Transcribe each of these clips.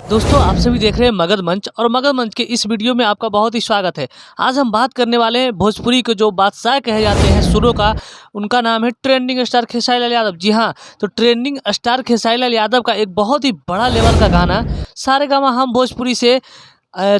दोस्तों आप सभी देख रहे हैं मगध मंच और मगध मंच के इस वीडियो में आपका बहुत ही स्वागत है। आज हम बात करने वाले हैं भोजपुरी के जो बादशाह कहे जाते हैं सुरों का। उनका नाम है ट्रेंडिंग स्टार खेसारी लाल यादव। जी हाँ, तो ट्रेंडिंग स्टार खेसारी लाल यादव का एक बहुत ही बड़ा लेवल का गाना सारेगामा हम भोजपुरी से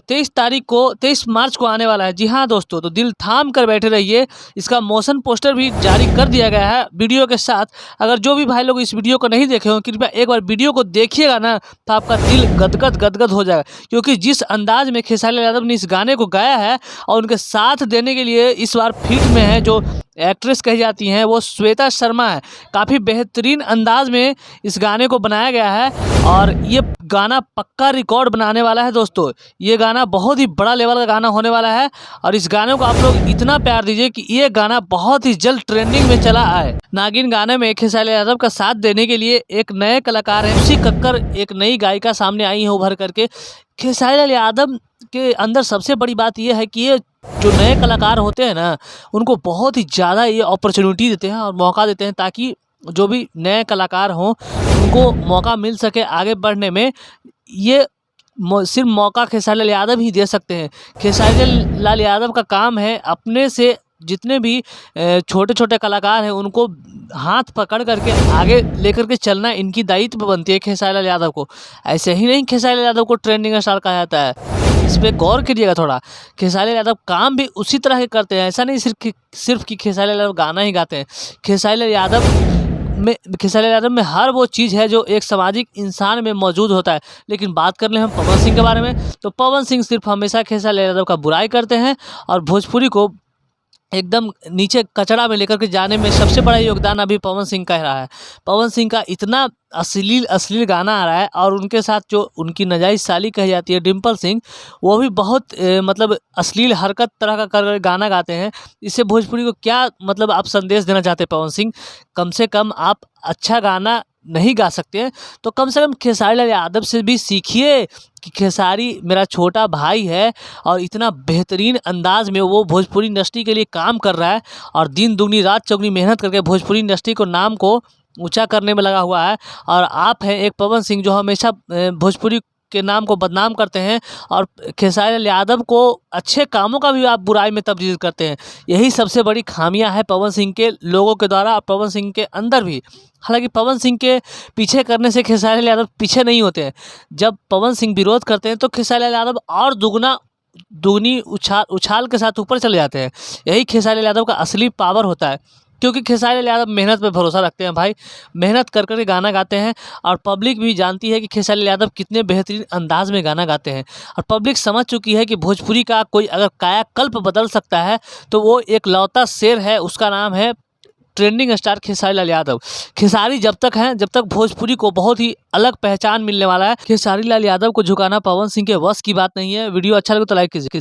23 मार्च को आने वाला है। जी हाँ दोस्तों, तो दिल थाम कर बैठे रहिए। इसका मोशन पोस्टर भी जारी कर दिया गया है वीडियो के साथ। अगर जो भी भाई लोग इस वीडियो को नहीं देखे हो, कृपया एक बार वीडियो को देखिएगा ना, तो आपका दिल गदगद हो जाएगा। क्योंकि जिस अंदाज में खेसारी लाल यादव ने इस गाने को गाया है और उनके साथ देने के लिए इस बार फीट में है जो एक्ट्रेस कही जाती हैं वो श्वेता शर्मा है। काफ़ी बेहतरीन अंदाज में इस गाने को बनाया गया है और ये गाना पक्का रिकॉर्ड बनाने वाला है दोस्तों। ये गाना बहुत ही बड़ा लेवल का गाना होने वाला है और इस गाने को आप लोग इतना प्यार दीजिए कि ये गाना बहुत ही जल्द ट्रेंडिंग में चला आए। नागिन गाने में खेसारी लाल यादव का साथ देने के लिए एक नए कलाकार MC कक्कर, एक नई गायिका सामने आई है उभर करके। खेसारी लाल यादव के अंदर सबसे बड़ी बात यह है कि ये जो नए कलाकार होते हैं ना, उनको बहुत ही ज़्यादा ये अपॉर्चुनिटी देते हैं और मौका देते हैं ताकि जो भी नए कलाकार हों उनको मौका मिल सके आगे बढ़ने में। ये सिर्फ मौका खेसारी लाल यादव ही दे सकते हैं। खेसारी लाल यादव का काम है अपने से जितने भी छोटे छोटे कलाकार हैं उनको हाथ पकड़ करके आगे लेकर के चलना इनकी दायित्व बनती है खेसारी लाल यादव को। ऐसे ही नहीं खेसारी लाल यादव को ट्रेंडिंग स्टार कहा जाता है, इस पर गौर कीजिएगा थोड़ा। खेसारी लाल यादव काम भी उसी तरह के करते हैं। ऐसा नहीं सिर्फ कि खेसारी लाल यादव गाना ही गाते हैं। खेसारी लाल यादव में हर वो चीज़ है जो एक सामाजिक इंसान में मौजूद होता है। लेकिन बात कर ले हम पवन सिंह के बारे में, तो पवन सिंह सिर्फ हमेशा खेसारी लाल यादव का बुराई करते हैं और भोजपुरी को एकदम नीचे कचरा में लेकर के जाने में सबसे बड़ा योगदान अभी पवन सिंह का रहा है। पवन सिंह का इतना अश्लील गाना आ रहा है और उनके साथ जो उनकी नाजायज़ साली कही जाती है डिम्पल सिंह, वो भी बहुत मतलब अश्लील हरकत तरह का कर गाना गाते हैं। इससे भोजपुरी को क्या मतलब आप संदेश देना चाहते हैं पवन सिंह? कम से कम आप अच्छा गाना नहीं गा सकते हैं तो कम से कम खेसारी लाल यादव से भी सीखिए कि खेसारी मेरा छोटा भाई है और इतना बेहतरीन अंदाज में वो भोजपुरी इंडस्ट्री के लिए काम कर रहा है और दिन दुगनी रात चौगनी मेहनत करके भोजपुरी इंडस्ट्री को नाम को ऊंचा करने में लगा हुआ है। और आप हैं एक पवन सिंह जो हमेशा भोजपुरी के नाम को बदनाम करते हैं और खेसारी लाल यादव को अच्छे कामों का भी आप बुराई में तब्दील करते हैं। यही सबसे बड़ी खामियां है पवन सिंह के लोगों के द्वारा और पवन सिंह के अंदर भी। हालांकि पवन सिंह के पीछे करने से खेसारी लाल यादव पीछे नहीं होते हैं। जब पवन सिंह विरोध करते हैं तो खेसारी लाल यादव और दुगनी उछाल के साथ ऊपर चले जाते हैं। यही खेसारी लाल यादव का असली पावर होता है। क्योंकि खेसारी लाल यादव मेहनत पे भरोसा रखते हैं भाई, मेहनत कर कर के गाना गाते हैं और पब्लिक भी जानती है कि खेसारी लाल यादव कितने बेहतरीन अंदाज में गाना गाते हैं। और पब्लिक समझ चुकी है कि भोजपुरी का कोई अगर कायाकल्प बदल सकता है तो वो एक लौता शेर है, उसका नाम है ट्रेंडिंग स्टार खेसारी लाल यादव। खेसारी जब तक हैं जब तक भोजपुरी को बहुत ही अलग पहचान मिलने वाला है। खेसारी लाल यादव को झुकाना पवन सिंह के वश की बात नहीं है। वीडियो अच्छा लगे तो लाइक कीजिए।